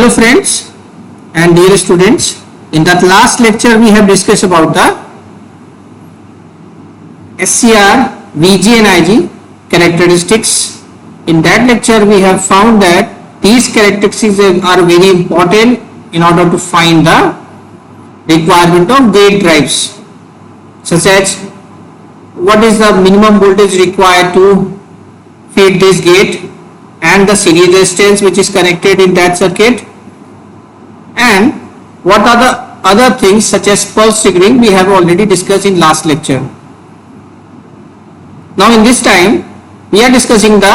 Hello friends and dear students, in that last lecture we have discussed about the SCR, VG and IG characteristics. In that lecture we have found that these characteristics are very important in order to find the requirement of gate drives, such as what is the minimum voltage required to feed this gate and the series resistance which is connected in that circuit, and what are the other things such as pulse triggering we have already discussed in last lecture. Now in this time we are discussing the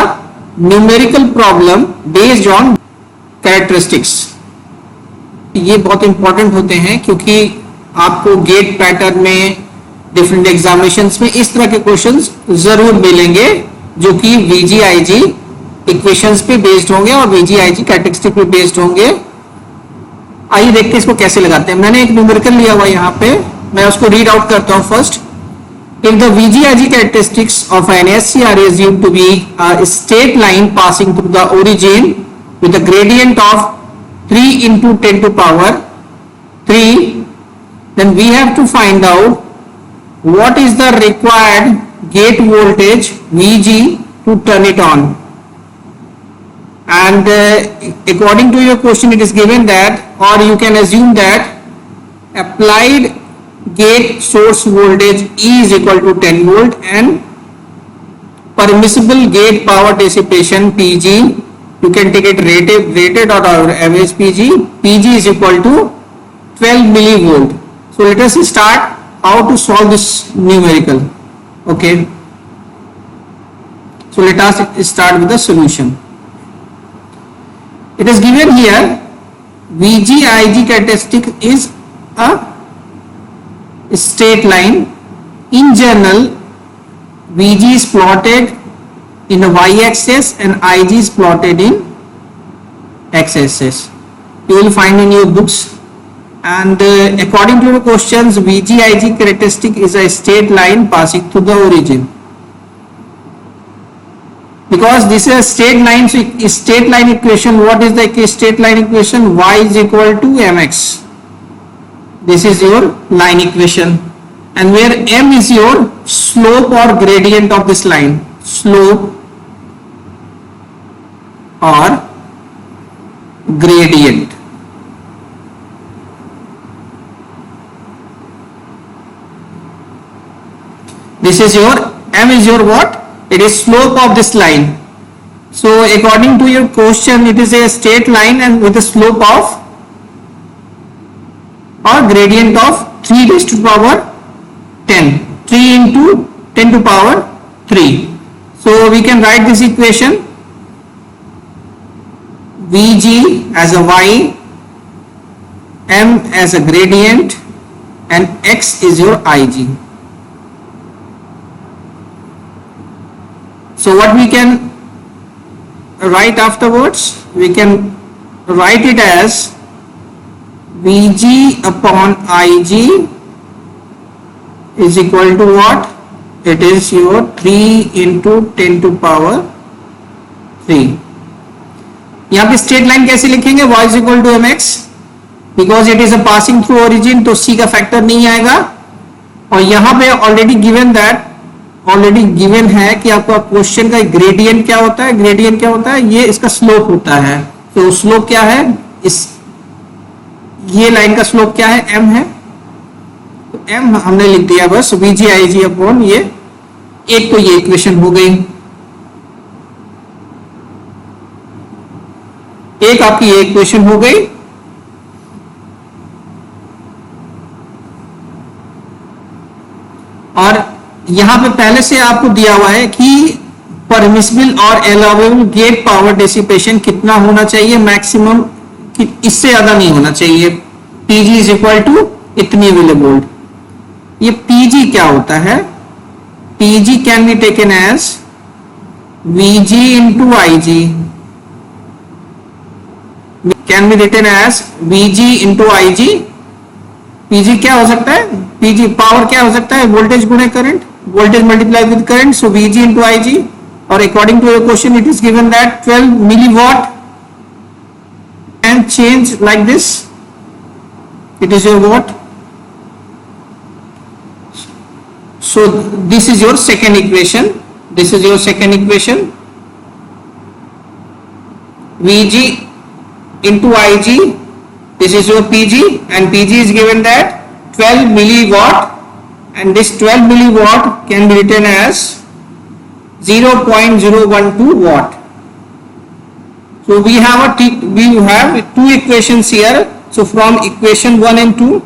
numerical problem based on characteristics. ये बहुत important होते हैं क्योंकि आपको gate pattern में different examinations में इस तरह के क्वेश्चंस जरूर मिलेंगे जो कि VG-IG इक्वेशंस पे बेस्ड होंगे और VG-IG कैरेक्टरिस्टिक पे बेस्ड होंगे. आइए देखते हैं इसको कैसे लगाते हैं. मैंने एक न्यूमेरिकल लिया हुआ यहाँ पे, मैं उसको रीड आउट करता हूँ first. If the VG-IG characteristics of an SCR is assumed to be a straight line passing through the origin with a gradient of 3 into 10 to power 3, then we have to find out what is the required gate voltage VG to turn it on. And according to your question it is given that, or you can assume that applied gate source voltage E is equal to 10 volt and permissible gate power dissipation PG, you can take it rated or average PG is equal to 12 millivolt. So let us start how to solve this numerical. Okay, so let us start with the solution. It is given here VG-IG characteristic is a straight line. In general, VG is plotted in a y-axis and IG is plotted in x-axis. You will find in your books. And according to the questions, VG-IG characteristic is a straight line passing through the origin. Because this is a straight line, so straight line equation, what is the straight line equation? Y is equal to mx. This is your line equation, and where m is your slope or gradient of this line, slope or gradient. This is your m is your what? It is slope of this line. So according to your question, it is a straight line and with a slope of or gradient of 3 raised to power 10, 3 into 10 to power 3. So we can write this equation, VG as a y, m as a gradient, and x is your IG. So what we can write afterwards? We can write it as VG upon IG is equal to what? It is your 3 into 10 to power 3. यहाँ पे straight line कैसे लिखेंगे? Y is equal to mx, because it is a passing through origin, तो C का factor नहीं आएगा. और यहाँ पे ऑलरेडी गिवन है कि आपका क्वेश्चन का ग्रेडियंट क्या होता है. ग्रेडियंट क्या होता है? ये इसका स्लोप होता है. तो स्लोप क्या है? ये लाइन का स्लोप क्या है? m है. तो m हमने लिख दिया बस VG-IG अपॉन ये एक, तो ये इक्वेशन हो गई. एक आपकी ये इक्वेशन हो गई. और यहां पे पहले से आपको दिया हुआ है कि परमिसिबल और अलाउएबल गेट पावर डिसिपेशन कितना होना चाहिए, मैक्सिमम कि इससे ज्यादा नहीं होना चाहिए. PG इज इक्वल टू इतनी मिलीवोल्ट. ये PG क्या होता है? PG can be taken as VG into IG, can be written as VG into IG. PG क्या हो सकता है? PG पावर क्या हो सकता है? वोल्टेज गुणे current, voltage multiplied with current, so VG into IG, or according to your question it is given that 12 milliwatt and can change like this. It is your what? So this is your second equation. This is your second equation. Vg into Ig. This is your Pg, and Pg is given that 12 milliwatt, and this 12 milliwatt can be written as 0.012 watt. So we have two equations here. So from equation 1 and 2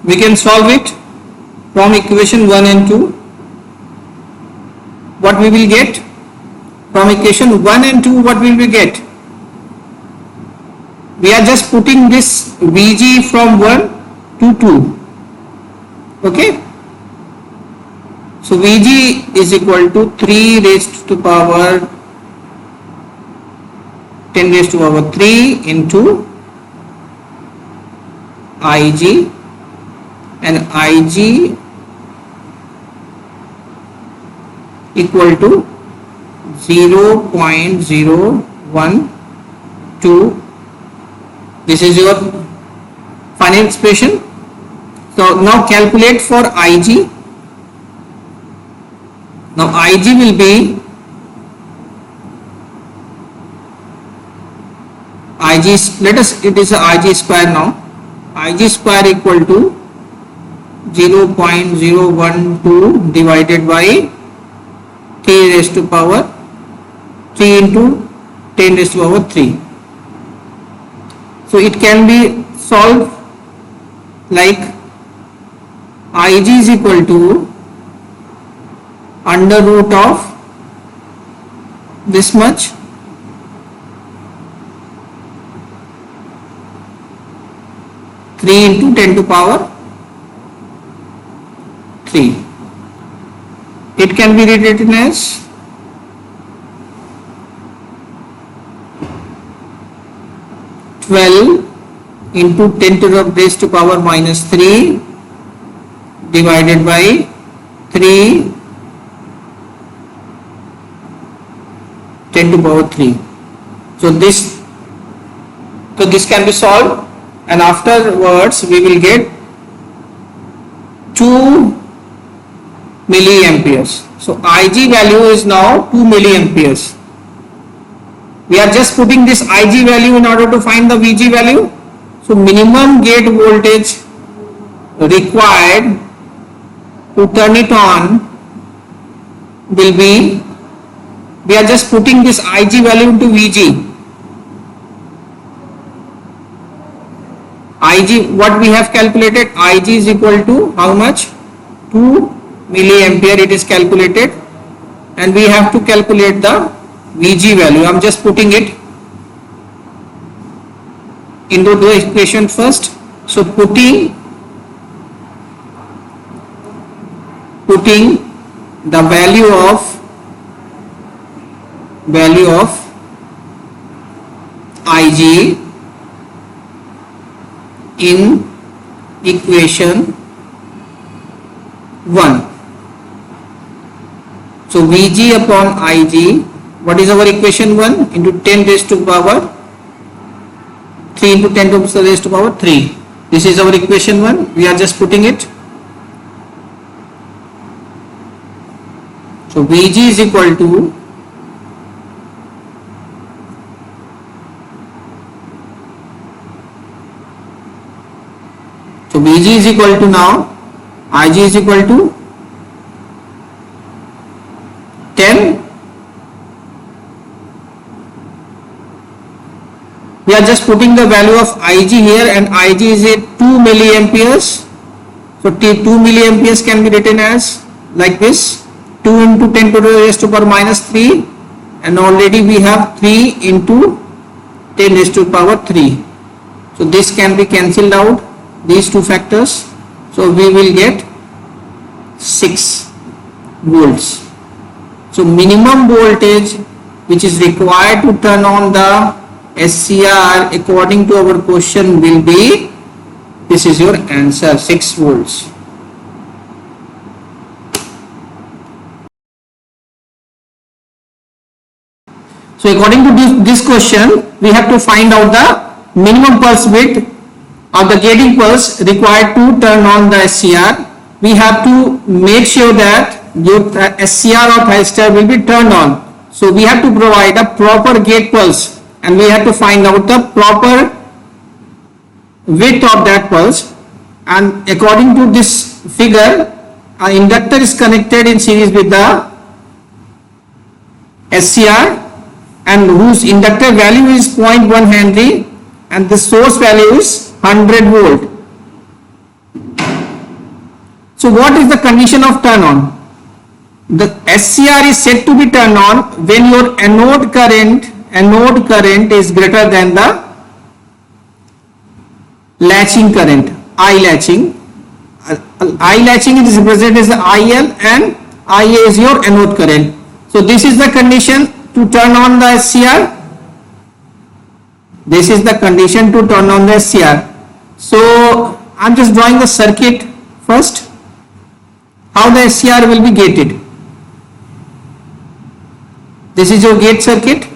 we can solve it. From equation 1 and 2 what we will get? From equation 1 and 2 what will we get? We are just putting this Vg from 1 to 2. Okay. So Vg is equal to 3 raised to power 10 raised to power 3 into Ig, and Ig equal to 0.012. This is your final expression. So now calculate for Ig. Now Ig will be let us, it is a Ig square now. Ig square equal to 0.012 divided by 3 raised to power 3 into 10 raised to power 3. So it can be solved like Ig is equal to under root of this much (3 into 10 to power 3). It can be rewritten as (12 into 10 to the raised to power minus 3 divided by 3 10 to power 3). So this can be solved, and afterwards we will get 2 milliamperes. So Ig value is now 2 milliamperes. We are just putting this Ig value in order to find the Vg value. So minimum gate voltage required to turn it on will be, we are just putting this Ig value into Vg. Ig, what we have calculated, Ig is equal to how much? 2 milliampere it is calculated, and we have to calculate the Vg value. I am just putting it into the equation first. So putting the value of Ig in equation 1. So Vg upon Ig, what is our equation 1? Into 10 raised to power 3 into 10 raised to power 3. This is our equation 1. We are just putting it. So Vg is equal to Vg is equal to now Ig is equal to 10. We are just putting the value of Ig here, and Ig is a 2 milliamperes. So 2 milliamperes can be written as like this: 2 into 10 to the raised to power minus 3, and already we have 3 into 10 raised to power 3. So this can be cancelled out, these two factors. So we will get 6 volts. So minimum voltage which is required to turn on the SCR according to our question will be, this is your answer, 6 volts. So according to this question, we have to find out the minimum pulse width or the gating pulse required to turn on the SCR, we have to make sure that your SCR or thyristor will be turned on. So we have to provide a proper gate pulse and we have to find out the proper width of that pulse, and according to this figure, an inductor is connected in series with the SCR and whose inductor value is 0.1 Henry and the source value is 100 volt. So what is the condition of turn on? The SCR is said to be turned on when your anode current is greater than the latching current, I latching. I latching is represented as IL and IA is your anode current. So this is the condition to turn on the SCR. This is the condition to turn on the SCR. So I'm just drawing the circuit first, how the SCR will be gated. This is your gate circuit.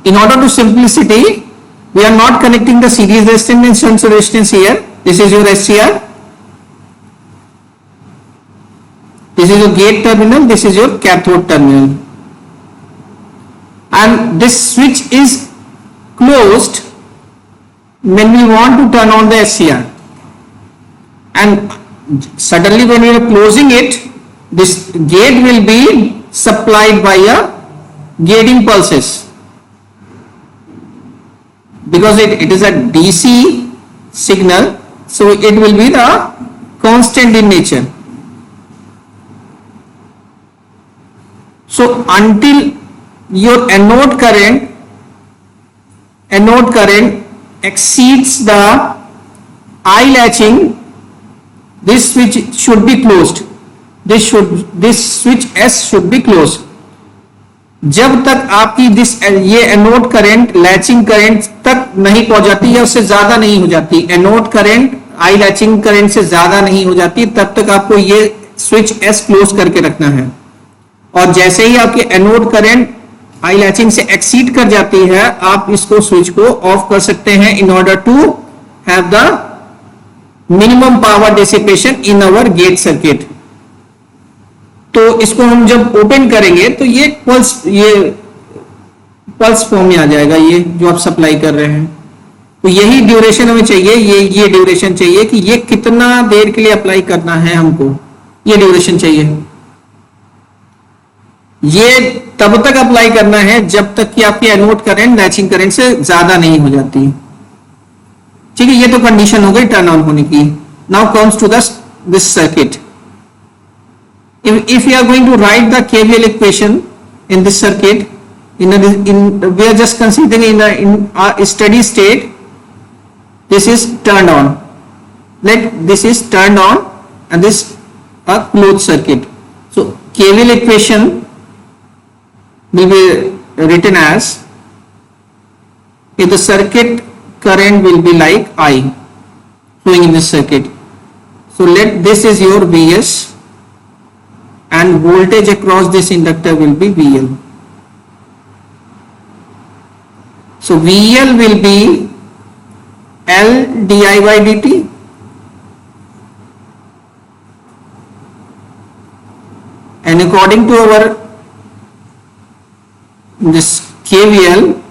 In order to simplicity, we are not connecting the series resistance and shunt resistance here. This is your SCR. This is your gate terminal. This is your cathode terminal. And this switch is closed when we want to turn on the SCR. And suddenly when we are closing it, this gate will be supplied by a gating pulses. Because it is a DC signal, so it will be the constant in nature. So until your anode current exceeds the I latching, this switch should be closed. This switch S should be closed. जब तक आपकी ये anode current latching current तक नहीं पहुंच जाती या उससे ज्यादा नहीं हो जाती, anode current I latching current से ज्यादा नहीं हो जाती, तब तक आपको ये स्विच एस क्लोज करके रखना है. और जैसे ही आपके एनोड करंट आई लैचिंग से एक्सीड कर जाती है, आप इसको स्विच को ऑफ कर सकते हैं in order to have the minimum power dissipation in our gate circuit. तो इसको हम जब ओपन करेंगे तो ये पल्स फॉर्म में आ जाएगा, ये जो आप सप्लाई कर रहे हैं. तो यही ड्यूरेशन हमें चाहिए, ये ड्यूरेशन चाहिए कि ये कितना देर के लिए अप्लाई करना है हमको, ये ड्यूरेशन चाहिए. ये तब तक अप्लाई करना है जब तक कि आपकी एनोड करंट लैचिंग करंट से ज्यादा नहीं हो जाती. ठीक है, ये तो कंडीशन हो गई टर्न ऑन होने की. Now comes to this circuit. If we are going to write the KVL equation in this circuit, we are just considering in a steady state, this is turned on. This is turned on and this a closed circuit. So KVL equation will be written as, if the circuit current will be like I flowing in this circuit. So this is your Vs. And voltage across this inductor will be VL. So VL will be L di by dt and according to our this KVL,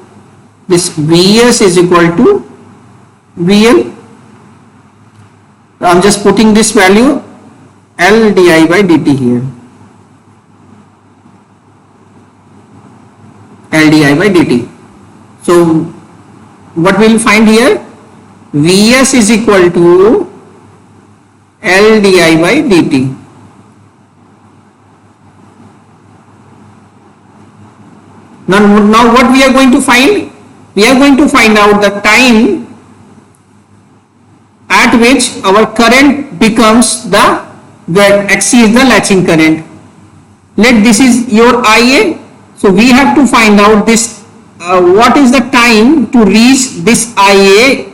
this Vs is equal to VL. I'm just putting this value L di by dt here. L di by dt. So what we will find here? Vs is equal to L di by dt. Now what we are going to find? We are going to find out the time at which our current becomes that exceeds the latching current. This is your IA. So we have to find out this what is the time to reach this IA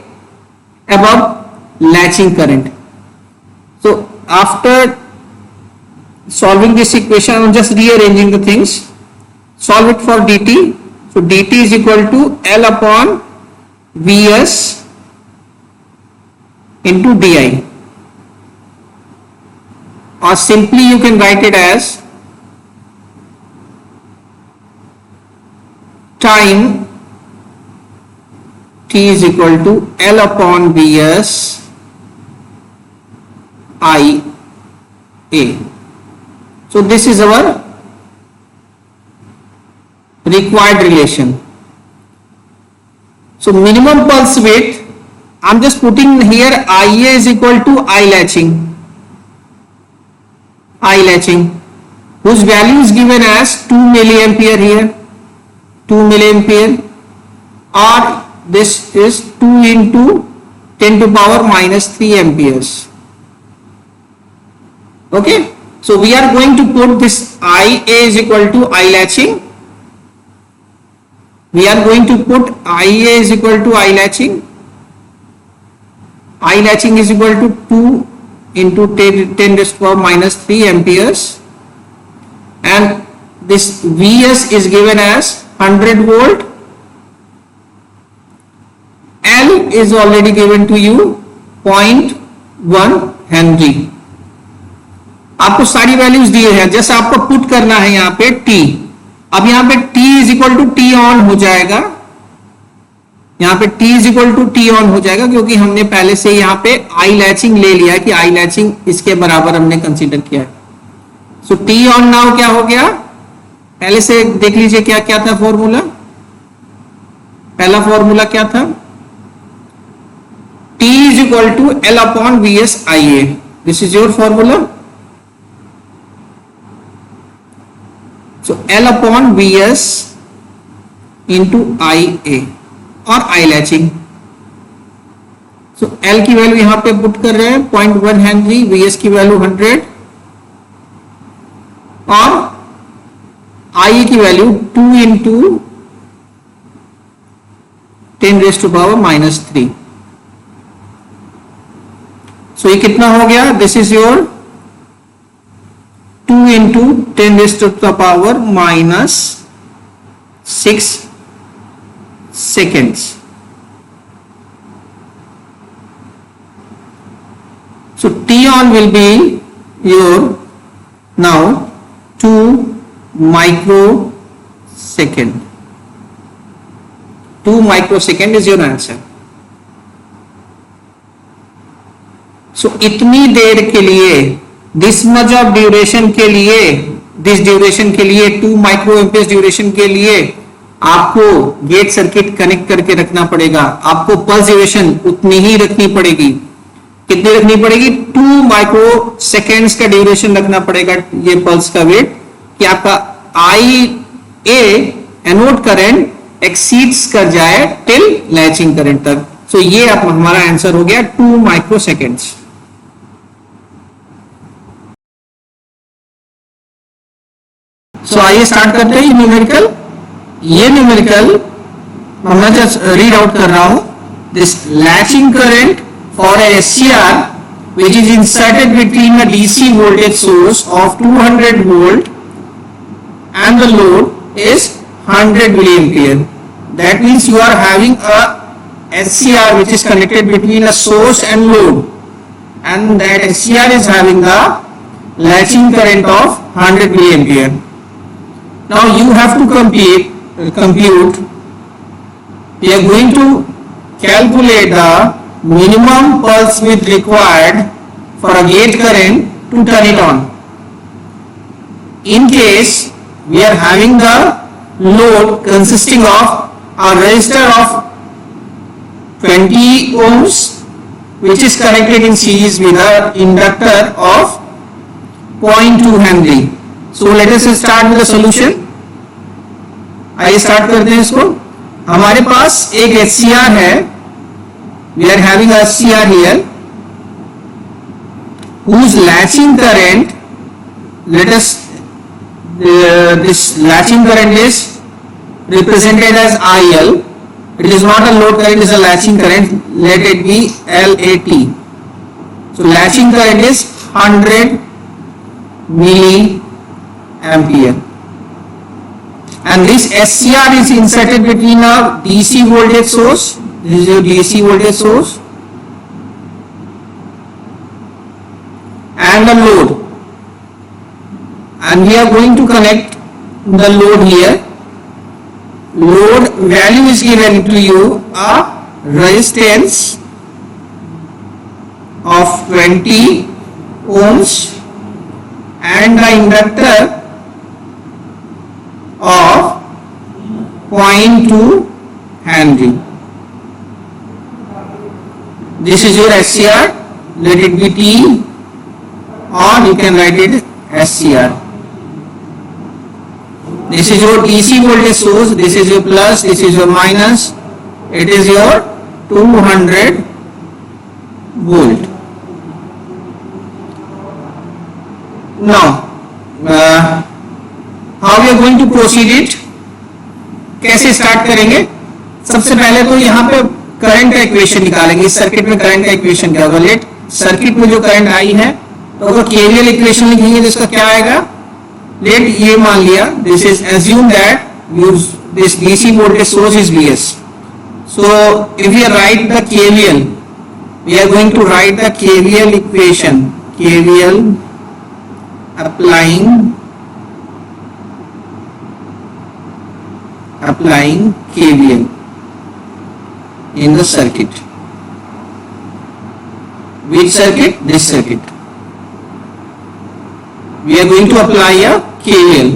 above latching current. So after solving this equation, I'm just rearranging the things. Solve it for dt. So dt is equal to L upon Vs into di, or simply you can write it as time t is equal to L upon Vs I A. So this is our required relation. So minimum pulse width, I'm just putting here IA is equal to I latching, whose value is given as 2 milliampere here, 2 milliampere, or this is 2 into 10 to power minus 3 amperes. Okay, so we are going to put this IA is equal to I latching. We are going to put IA is equal to I latching. I latching is equal to 2 into 10 raised to power minus 3 amperes, and this Vs is given as 100 volt. L is already given to you 0.1 Henry. आपको सारी values दिए हैं, जैसे आपको put करना है यहाँ पे t. अब यहाँ पे t is equal to T on हो जाएगा, यहाँ पे t is equal to T on हो जाएगा, क्योंकि हमने पहले से यहाँ पे आई लैचिंग ले लिया है कि आई लैचिंग इसके बराबर हमने कंसीडर किया है. सो टी ऑन नाउ क्या हो गया, पहले से देख लीजिए क्या क्या था फॉर्मूला. पहला फॉर्मूला क्या था, T is equal to L upon Vs IA. This is your formula. So L upon Vs into IA और I latching. So L की वैल्यू यहां पे पुट कर रहे हैं 0.1 हेनरी, Vs की वैल्यू 100 और IA की value 2 into 10 raised to power minus 3. So ये कितना हो गया, this is your 2 into 10 raised to the power minus 6 seconds. So T on will be your now 2 microsecond. 2 microsecond is your answer. So इतनी देर के लिए, this much of duration के लिए, this duration के लिए 2 माइक्रो एम्पियर ड्यूरेशन के लिए आपको गेट सर्किट कनेक्ट करके रखना पड़ेगा. आपको पल्स ड्यूरेशन उतनी ही रखनी पड़ेगी. कितनी रखनी पड़ेगी, 2 माइक्रो सेकेंड्स का ड्यूरेशन रखना पड़ेगा ये पल्स का वेट, कि आपका आई ए एनोड करंट एक्सीड्स कर जाए टिल लैचिंग करंट तक. सो ये आप हमारा आंसर हो गया 2 माइक्रो सेकेंड्स. सो आइए स्टार्ट करते हैं न्यूमेरिकल. ये न्यूमेरिकल मैं जस्ट रीड आउट कर रहा हूं. This latching current for a SCR which is inserted between a DC voltage source of 200 volt and the load is 100 milliampere. That means you are having a SCR which is connected between a source and load, and that SCR is having the latching current of 100 milliampere. Now you have to compute. We are going to calculate the minimum pulse width required for a gate current to turn it on. In case we are having the load consisting of a resistor of 20 ohms which is connected in series with an inductor of 0.2 Henry. So let us start with the solution. आइए start करते हैं इसको. हमारे पास एक SCR है. We are having a SCR here whose latching current, let us this latching current is represented as IL. It is not a load current, it is a latching current. Let it be LAT. So latching current is 100 milliampere. And this SCR is inserted between a DC voltage source. This is your DC voltage source and a load. And we are going to connect the load here. Load value is given to you a resistance of 20 ohms and the inductor of 0.2 Henry. This is your SCR. Let it be T, or you can write it SCR. This is your DC voltage source. This is your plus, this is your minus. It is your 200 volt. Now how we are going to proceed it, कैसे start करेंगे? सबसे पहले तो यहाँ पे current का equation निकालेंगे. इस सर्किट में करंट का इक्वेशन क्या होगा? लेट सर्किट में जो करंट आई है तो अगर केवीएल इक्वेशन लिखेंगे तो इसका क्या आएगा? लेट ये मान लिया, this is assume that this DC voltage source is Vs. So if we write the KVL, we are going to write the KVL equation. KVL applying KVL in the circuit. Which circuit? This circuit. We are going to apply a KVL.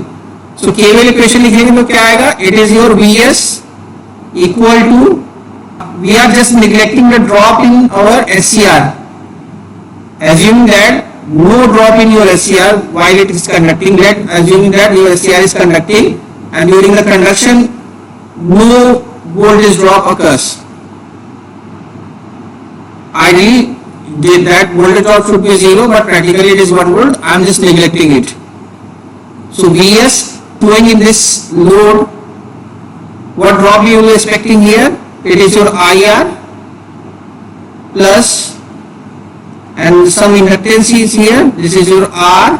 So KVL equation लिखेंगे तो क्या आएगा? It is your Vs equal to, we are just neglecting the drop in our SCR. Assume that no drop in your SCR while it is conducting. Let assuming that your SCR is conducting and during the conduction no voltage drop occurs. Ideally that voltage drop should be 0, but practically it is 1 volt. I am just neglecting it. So Vs flowing in this load, what drop you will be expecting here? It is your IR plus, and some inductance is here. This is your R,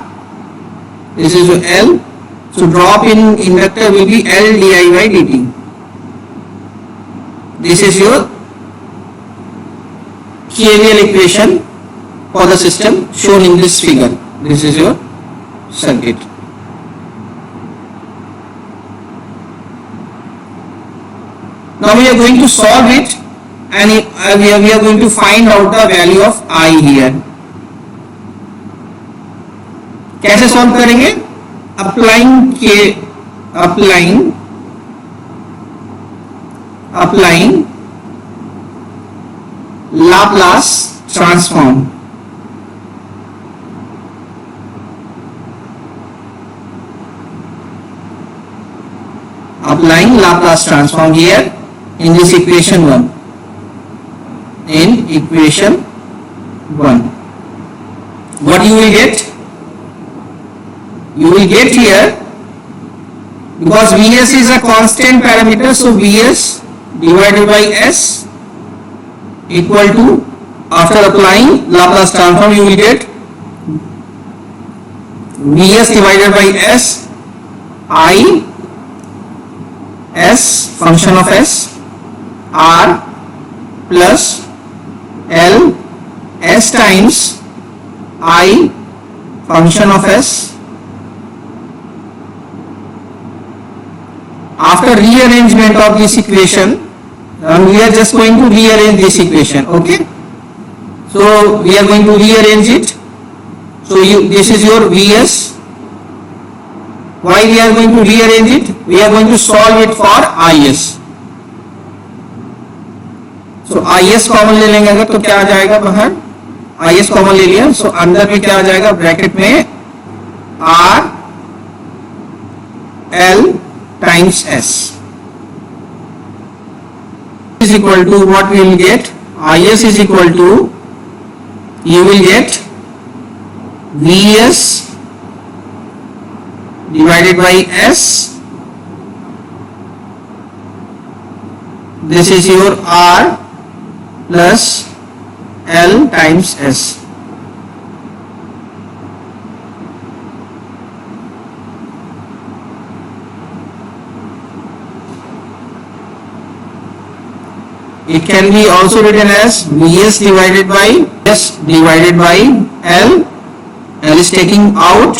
this is your L. So drop in inductor will be L di by dt. This is your KVL equation for the system shown in this figure. This is your circuit. Now we are going to solve it, and we are going to find out the value of I here. कैसे solve करेंगे? Applying Laplace transform. Applying Laplace transform here in this equation 1. In equation 1, what you will get? You will get here, because Vs is a constant parameter, so Vs divided by S equal to, after applying Laplace transform, you will get Vs divided by S, I S function of S, R plus L S times I function of S. After rearrangement of this equation, we are just going to rearrange this equation. Okay, so we are going to rearrange it. So this is your Vs. Why we are going to rearrange it? We are going to solve it for Is. So Is common ले लेंगे अगर, तो क्या आ जाएगा बाहर? Is common ले लिया, so अंदर में क्या आ जाएगा? ब्रैकेट में R L times S is equal to, what we will get? Is is equal to, you will get Vs divided by S. This is your R plus L times S. It can be also written as Vs divided by L. L is taking out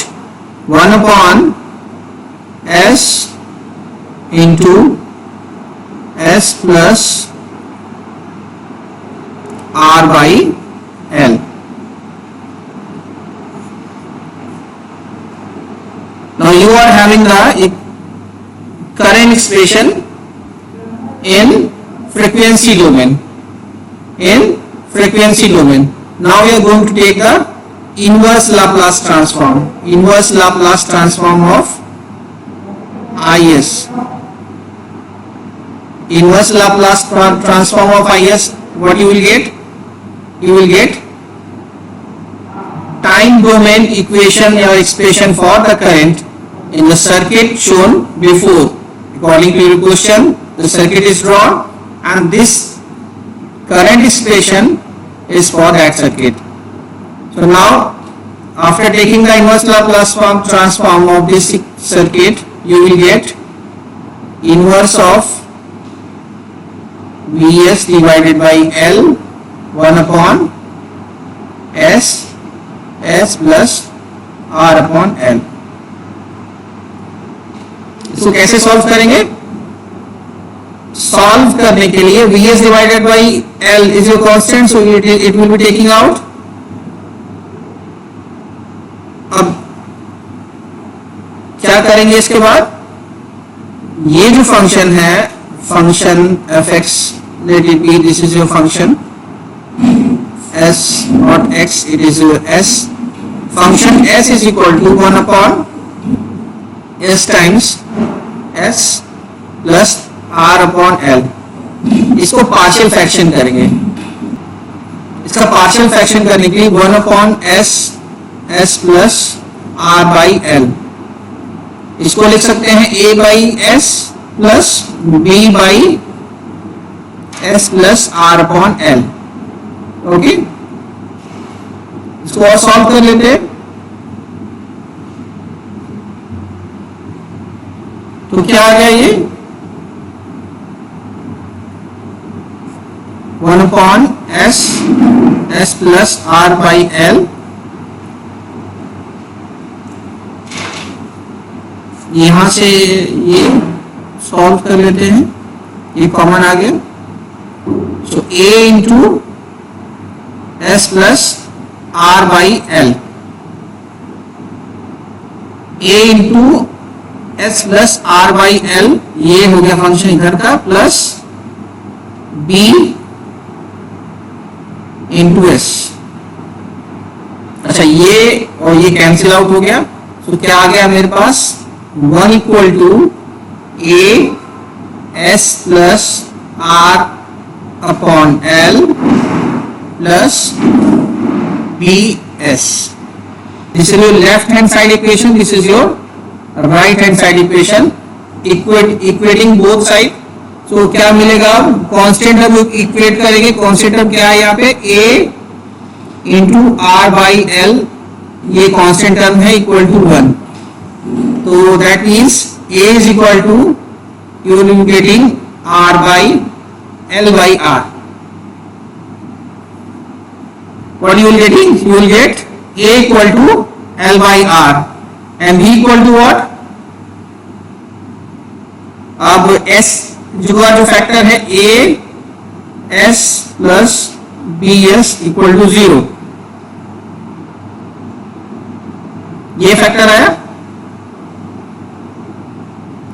1 upon S into S plus R by L. Now you are having the current expression in frequency domain. Now we are going to take the inverse Laplace transform. Inverse Laplace transform of IS. Inverse Laplace transform of IS. What you will get? You will get time domain equation or expression for the current in the circuit shown before. According to your question, the circuit is drawn and this current expression is for that circuit. So now, after taking the inverse Laplace transform of this circuit, you will get inverse of Vs divided by L 1 upon S plus R upon L. इसको कैसे solve करेंगे? Solve करने के लिए Vs divided by L is your constant, so it will be taking out. अब क्या करेंगे इसके बाद? ये जो फंक्शन है, function fx, let it be, this is your function s not x, it is your s. Function s is equal to 1 upon s times s plus r upon l. इसको partial fraction करेंगे. इसका partial fraction करने के लिए 1 upon s plus r by l. इसको लिख सकते हैं a by s plus b by s plus r upon l. Okay, इसको और सॉल्व कर लेते हैं. तो क्या आ गया ये? 1 upon s plus r by l. यहां से ये सॉल्व कर लेते हैं, ये कॉमन आ गया. सो a into s plus r by l. a into s plus r by l, ये हो गया फंक्शन इधर का, प्लस b इंटू s. अच्छा, ये और ये कैंसिल आउट हो गया. तो क्या आ गया मेरे पास? 1 equal to a s plus r upon l plus b s. This is your left hand side equation, this is your right hand side equation. Equating both side. तो क्या मिलेगा? कांस्टेंट हम इक्वेट करेंगे. कांस्टेंट हम क्या है यहाँ पे? a into r by l. ये कांस्टेंट टर्म है, इक्वल टू 1. तो that means a is equal to, you will be getting r by l by r. What you will getting? You will get a equal to l by r and b equal to what? अब s जो factor है a s plus b s equal to 0. ये factor आया,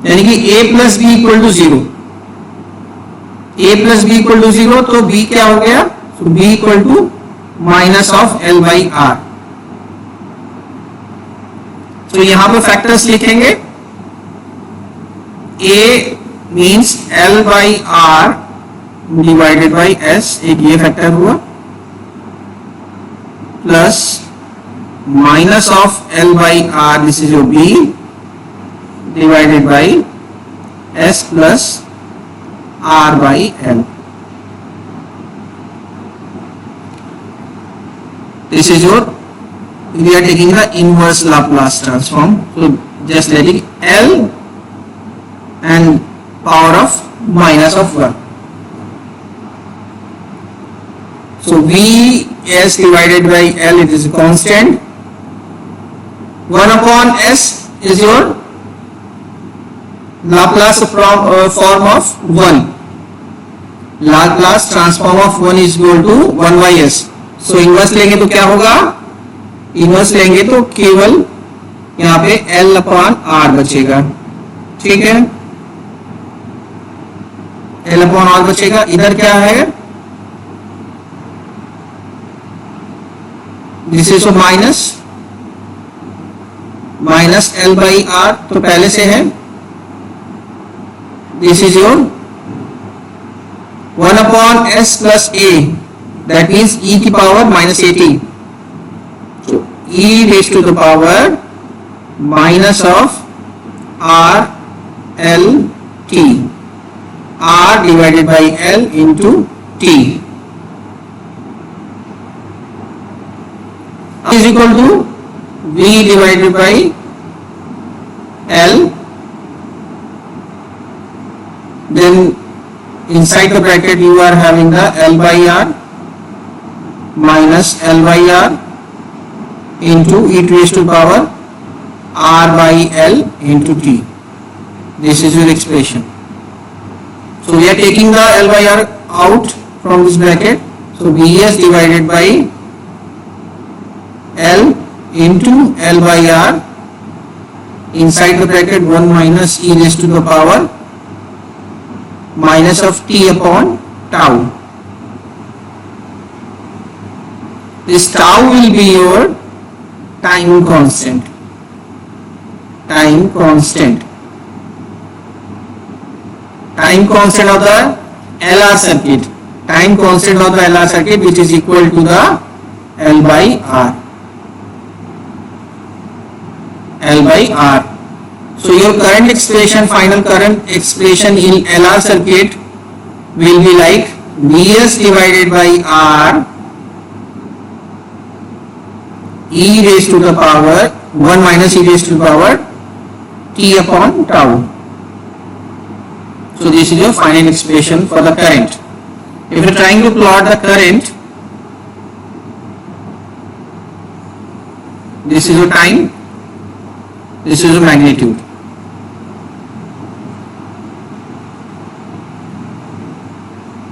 यानी कि a plus B equal to 0. a plus B equal to 0, तो b क्या हो गया? तो b equal to minus of l by R. तो यहां पे फैक्टर्स लिखेंगे. a means l by R divided by s, एक ये फैक्टर हुआ, plus minus of l by R, this is your b divided by s plus r by l. This is your, we are taking the inverse Laplace transform. So just letting L and power of minus of 1. So Vs divided by L, it is a constant. 1 upon S is your Laplace form of 1. Laplace transform of 1 is equal to 1 by S. So inverse लेंगे तो क्या होगा? Inverse लेंगे तो केवल यहाँ पे L upon R बचेगा. ठीक है, L अपॉन R बचेगा. इधर क्या है? This is minus L by R, तो पहले से है. This is your 1 upon S plus A, that means e की power minus at. So e raised to the power minus of R L t, R divided by L into t is equal to V divided by L. Then inside the bracket you are having the L by R minus L by R into e raised to power R by L into t. This is your expression. So we are taking the L by R out from this bracket. So Vs divided by L into L by R, inside the bracket 1 minus e raised to the power minus of t upon tau. This tau will be your time constant. Time constant of the LR circuit. Time constant of the LR circuit, which is equal to the L by R. L by R. So your current expression, final current expression in LR circuit will be like Vs divided by R e raised to the power 1 minus e raised to the power t upon tau. So this is your final expression for the current. If you are trying to plot the current, this is your time, this is your magnitude.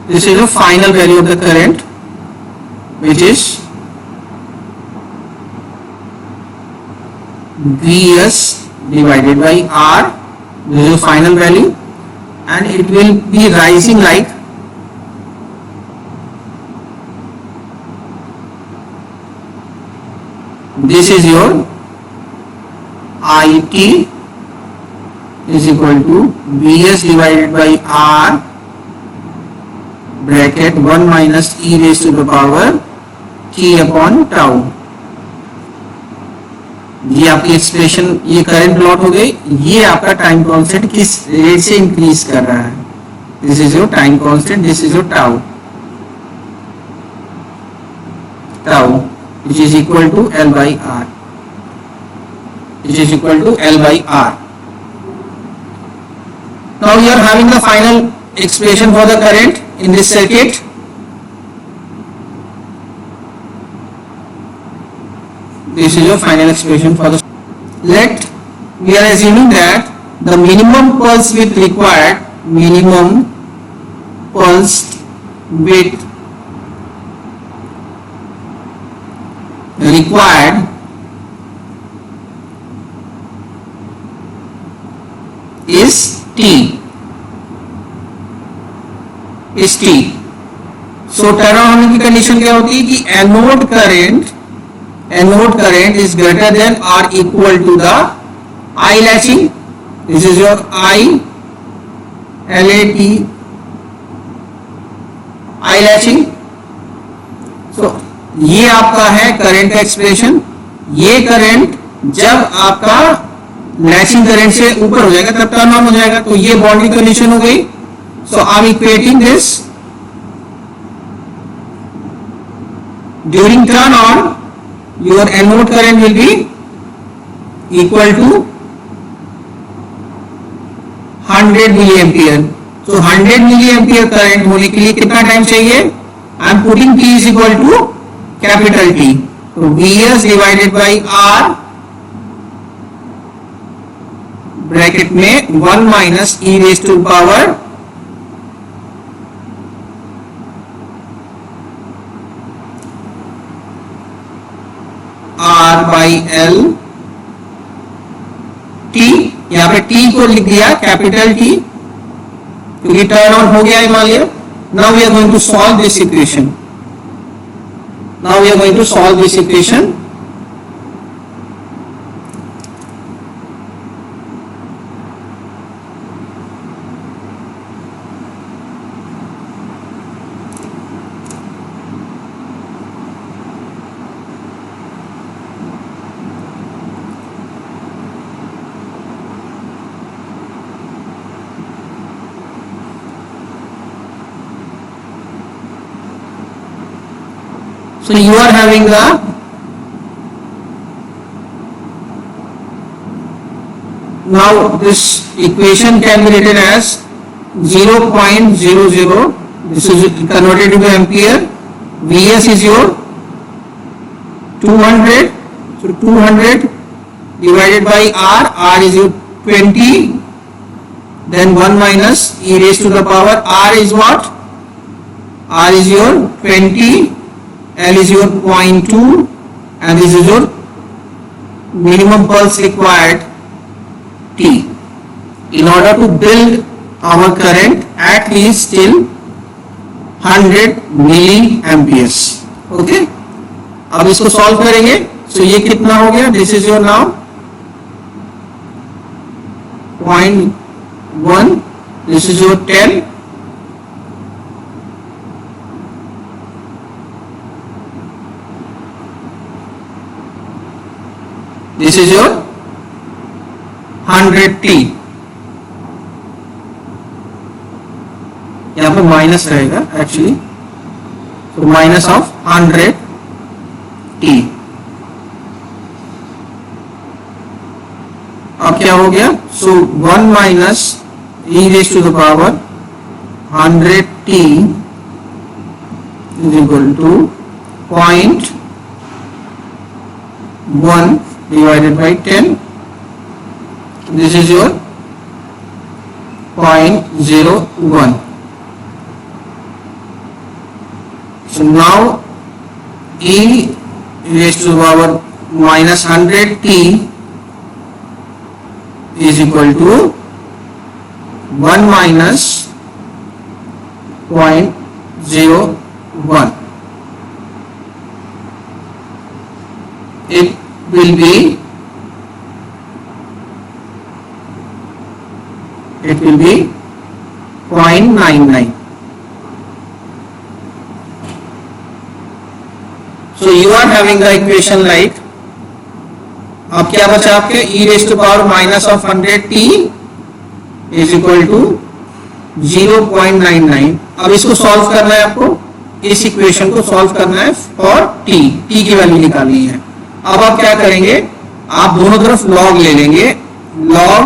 This is the final value of the current, which is Vs divided by R. This is the final value, and it will be rising like this. Is your IT is equal to Vs divided by R bracket 1 minus e raised to the power t upon tau. ये आपकी expression, ये current plot हो गई. ये आपका time constant किस rate से increase कर रहा है. This is your time constant, this is your tau, which is equal to L by R, which is equal to L by R. Now you are having the final expression for the current in this circuit. This is your final expression for the. Let we are assuming that the minimum pulse width required, minimum pulse width required is T. Is T. So turn on होने की condition क्या होती है कि anode current is greater than or equal to the I latching. This is your I LAT, I latching. So ये आपका है current का एक्सप्रेशन. ये करंट जब आपका लैचिंग करंट से ऊपर हो जाएगा तब टर्न ऑन हो जाएगा. तो ये बाउंड्री कंडीशन हो गई. So I am equating this. During turn on, your anode current will be equal to 100 milliampere. So 100 milliampere current होने के लिए कितना टाइम चाहिए? I am putting T is equal to capital T, तो Vs divided by R bracket में 1 minus e raise to power R by L T, यहां पे T को लिख दिया कैपिटल T क्योंकि टर्न ऑन हो गया है मान लिया. Now we are going to solve this equation. Now we are going to solve this equation. So you are having the now this equation can be written as 0.00. This is converted into ampere. Vs is your 200. So 200 divided by R. R is your 20. Then 1 minus e raised to the power. R is what? R is your 20. L is your 0.2 and this is your minimum pulse required T in order to build our current at least till 100 milliamperes. Okay, अब इसको solve करेंगे. So ये कितना हो गया? This is your now 0.1, this is your 10. This is your 100T. यहाँ पर minus रहेगा एक्चुअली, तो माइनस ऑफ 100T. अब क्या हो गया? So 1 minus e raise to the power 100T is equal to 0.1 divided by 10. This is your 0.01. So now e raised to the power minus 100T is equal to 1 minus 0.01. It will be 0.99. So you are having the equation like, अब क्या बचा आपके? e raised to power minus of 100T is equal to 0.99. अब इसको solve करना है आपको, इस इक्वेशन को सॉल्व करना है फॉर t की वैल्यू निकालनी है. अब आप क्या करेंगे? आप दोनों तरफ लॉग ले लेंगे, लॉग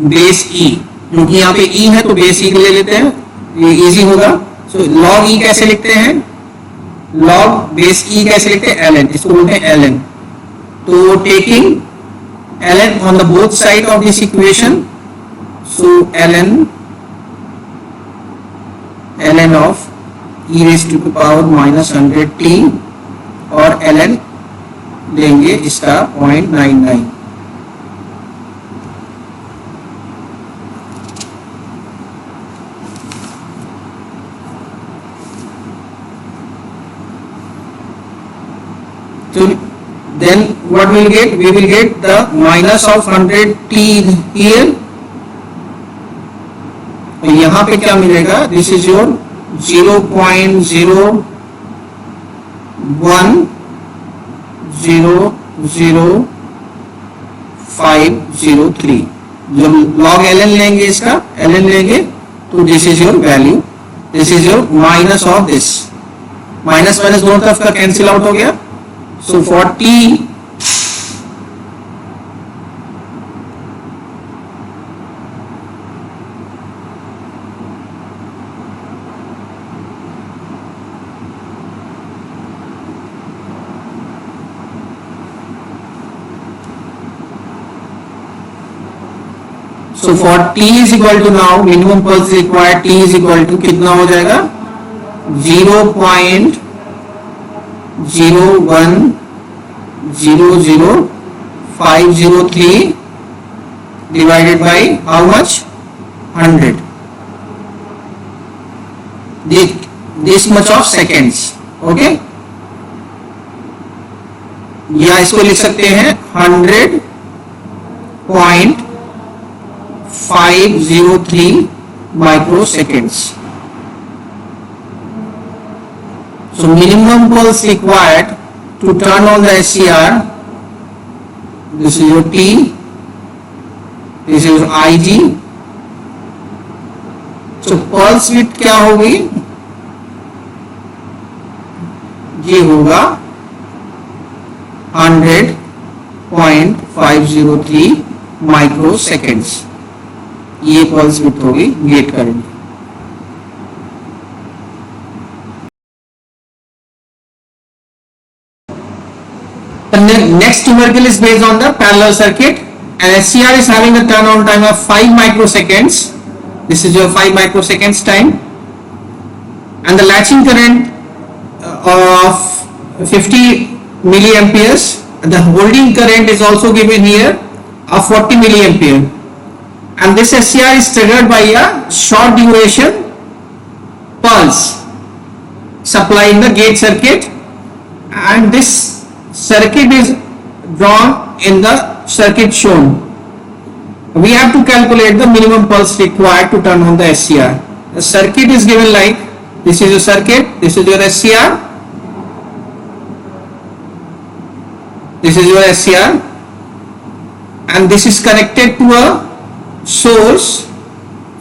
बेस ई, क्योंकि यहाँ पे ई है तो बेस ई ले लेते हैं, ये इजी होगा. सो लॉग ई कैसे लिखते हैं? लॉग बेस ई कैसे लिखते हैं? ln, इसको बोलते हैं ln. तो taking ln on the both side of this equation, so ln of e raise to the power minus 100t और ln लेंगे इसका 0.99. So then what we'll get? We will get the minus of 100t here. तो यहाँ पे क्या मिलेगा? This is your 0.0100503. जब log ln लेंगे इसका, ln लेंगे तो this is your value. This is your minus of this. Minus minus दोनों तरफ का कैंसिल आउट हो गया. So for t So for t is equal to now minimum pulse required, t is equal to कितना हो जाएगा 0.0100503 divided by how much 100, this much of seconds. Okay, या इसको लिख सकते हैं 100.503 microseconds. So minimum pulse required to turn on the SCR, this is your T, this is your IG. So pulse width क्या होगी, ये होगा 100.503 microseconds. ये pulse width होगी gate current. The next numerical is based on the parallel circuit, and SCR is having a turn on time of 5 microseconds. This is your 5 microseconds time, and the latching current of 50 milliamperes. The holding current is also given here of 40 milliampere, and this SCR is triggered by a short duration pulse supply in the gate circuit, and this circuit is drawn in the circuit shown. We have to calculate the minimum pulse required to turn on the SCR. The circuit is given like this is your circuit, this is your SCR, this is your SCR, and this is connected to a source.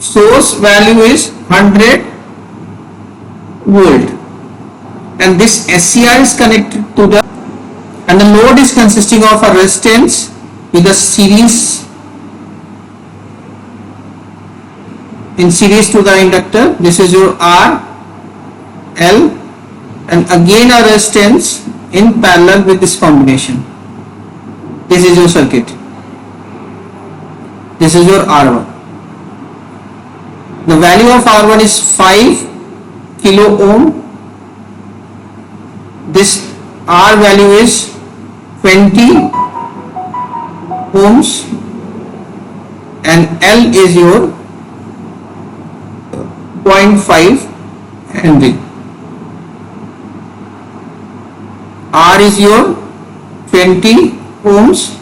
Source value is 100 volt, and this SCR is connected to the, and the load is consisting of a resistance with a series in series to the inductor. This is your R, L, and again a resistance in parallel with this combination. This is your circuit. This is your R1. The value of R1 is 5 kilo ohm. This R value is 20 ohms, and L is your 0.5 Henry. R is your 20 ohms,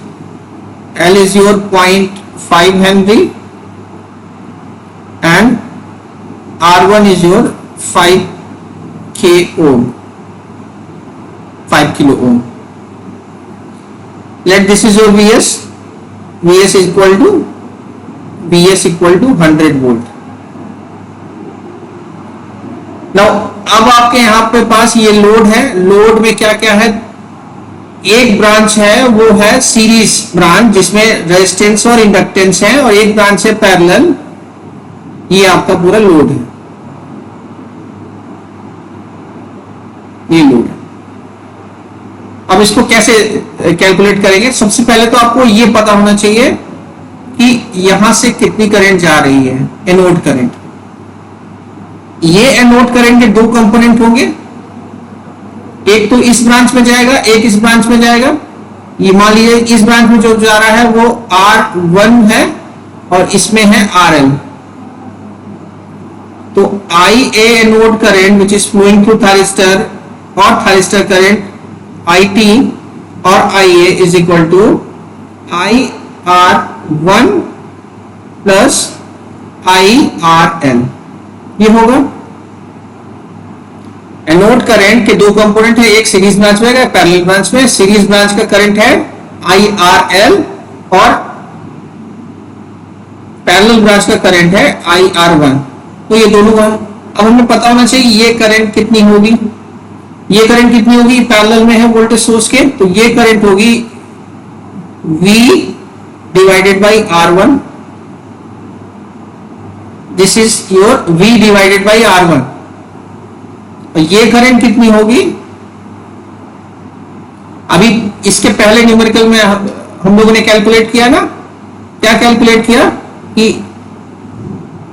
L is your 0.5 Henry, and R1 is your 5 kilo ohm. Let this is your Vs. Vs is equal to 100 volt. Now अब आपके यहाँ पे पास ये load है. Load में क्या क्या है, एक ब्रांच है वो है सीरीज ब्रांच जिसमें रेजिस्टेंस और इंडक्टेंस है, और एक ब्रांच है पैरेलल. ये आपका पूरा लोड है, ये लोड है. अब इसको कैसे कैलकुलेट करेंगे? सबसे पहले तो आपको ये पता होना चाहिए कि यहां से कितनी करंट जा रही है. एनोड करंट, ये एनोड करंट के दो कंपोनेंट होंगे, एक तो इस ब्रांच में जाएगा, एक इस ब्रांच में जाएगा. ये मान लीजिए इस ब्रांच में जो जा रहा है वो R1 है और इसमें है RL. तो IA anode current which is flowing through thyristor और थायरिस्टर करंट IT और IA is equal to IR1 plus IRL. ये होगा. एनोड करंट के दो कंपोनेंट है, एक सीरीज ब्रांच में है, पैरेलल ब्रांच में. सीरीज ब्रांच का करंट है IRL और पैरेलल ब्रांच का करंट है IR1. तो ये दोनों अब हमें पता होना चाहिए ये करंट कितनी होगी. ये करंट कितनी होगी, पैरेलल में है वोल्टेज सोर्स के, तो ये करंट होगी V divided by R1. This is your V divided by R1. और ये करंट कितनी होगी, अभी इसके पहले न्यूमेरिकल में हम लोगों ने कैलकुलेट किया ना. क्या कैलकुलेट किया, कि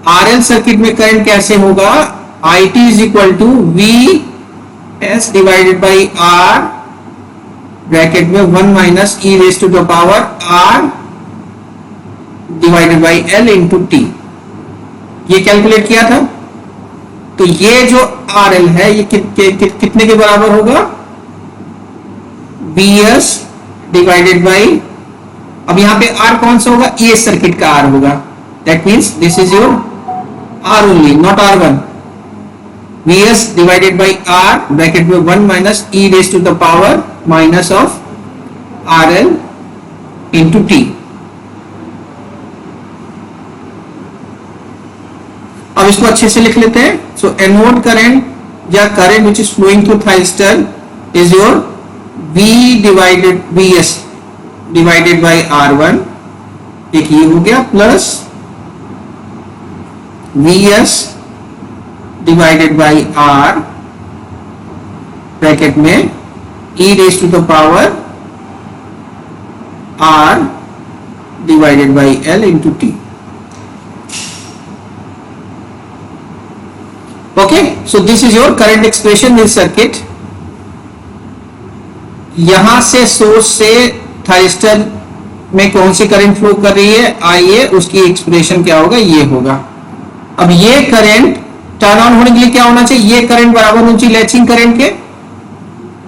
RL सर्किट में करंट कैसे होगा, IT is equal to VS divided by R bracket में 1 minus e raise to the power R divided by L into T. ये कैलकुलेट किया था। तो ये जो RL है ये कितने के बराबर होगा, VS डिवाइडेड बाई, अब यहां पे R कौन सा होगा, ES सर्किट का R होगा। That means this is your R only, not R1. VS divided by R bracket में 1 minus e raised to the power minus of RL into T. अब इसको अच्छे से लिख लेते हैं। So anode current या current which is flowing through thyristor is your VS divided by R1, एक ये हो गया, plus VS divided by R bracket में e raise to the power R divided by L into T. Okay, so this is your current expression this circuit. यहां से source से thyristor में कौन सी करंट फ्लो कर रही है, आइए उसकी एक्सप्रेशन क्या होगा, ये होगा। अब ये करंट टर्न ऑन होने के लिए क्या होना चाहिए, ये करंट बराबर होनी चाहिए लैचिंग करंट के,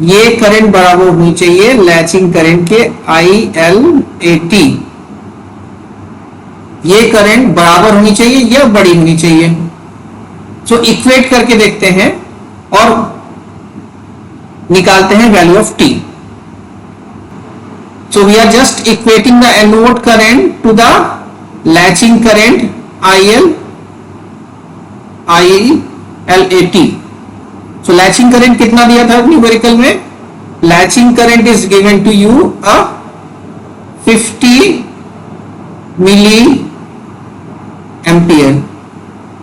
ये करंट बराबर होनी चाहिए लैचिंग करंट के ILAT। ये करंट बराबर होनी चाहिए या बड़ी होनी चाहिए। सो इक्वेट करके देखते हैं और निकालते हैं value of T। So we are just equating the anode current to the latching current ILAT। So latching current कितना दिया था न्यूमेरिकल में, latching current is given to you 50 milli ampere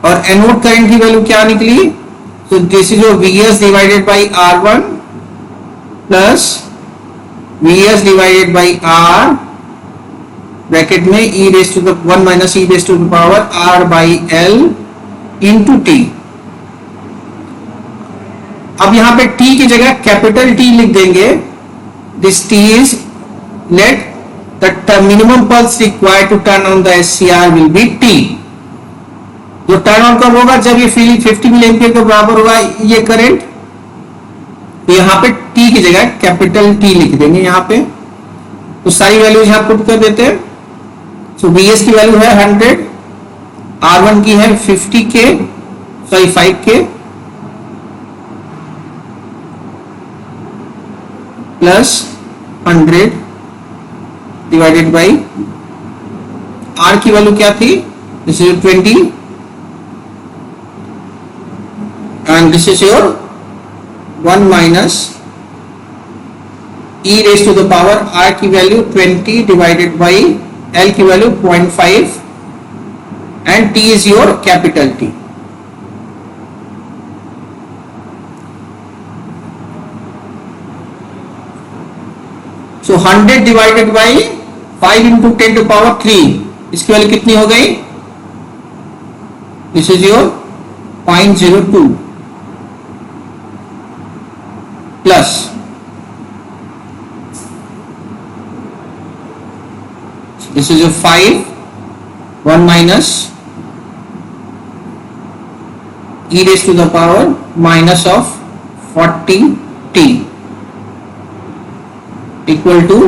और एनोड करंट की वैल्यू क्या निकली, so this is your VS divided by R1 plus VS divided by R bracket में e raise to the 1 minus e raise to the power R by L into T. अब यहां पे T की जगह capital T लिख देंगे। This T is let the minimum pulse required to turn on the SCR will be T। जो turn on कब होगा, जब ये 50 मिली एम्पियर के बराबर होगा ये करंट, तो यहां पे T की जगह कैपिटल T लिख देंगे यहां पे। तो सारी वैल्यूज यहां पुट कर देते हैं। सो VS की वैल्यू है 100, R1 की है 5K plus 100 divided by R की वैल्यू क्या थी, this is 20 and this is your 1 minus e raise to the power R की वैल्यू 20 डिवाइडेड बाई L की value 0.5 and T is your capital T. So 100 divided by 5 into 10 to power 3, इसकी value कितनी हो गई, this is your 0.02 plus this is your 5 1 minus e raised to the power minus of 40t equal to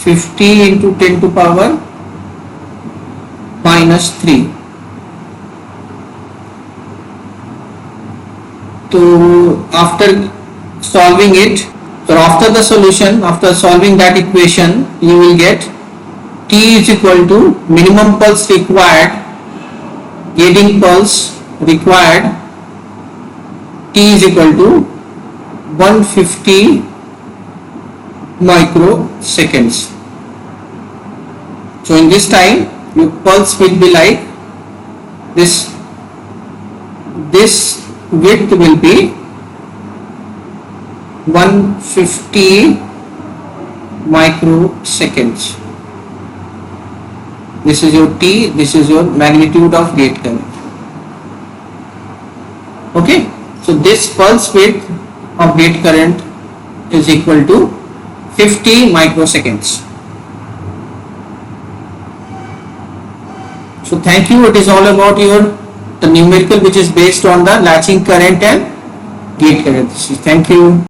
50 into 10 to power minus 3। तो after solving it, so after the solution, after solving that equation, you will get T is equal to minimum pulse required, gating pulse required, T is equal to 150 microseconds. So in this time your pulse will be like this width will be 150 microseconds। this is your T, this is your magnitude of gate current. Okay, so this pulse width of gate current is equal to 50 microseconds. So thank you. It is all about the numerical which is based on the latching current and gate current. Thank you.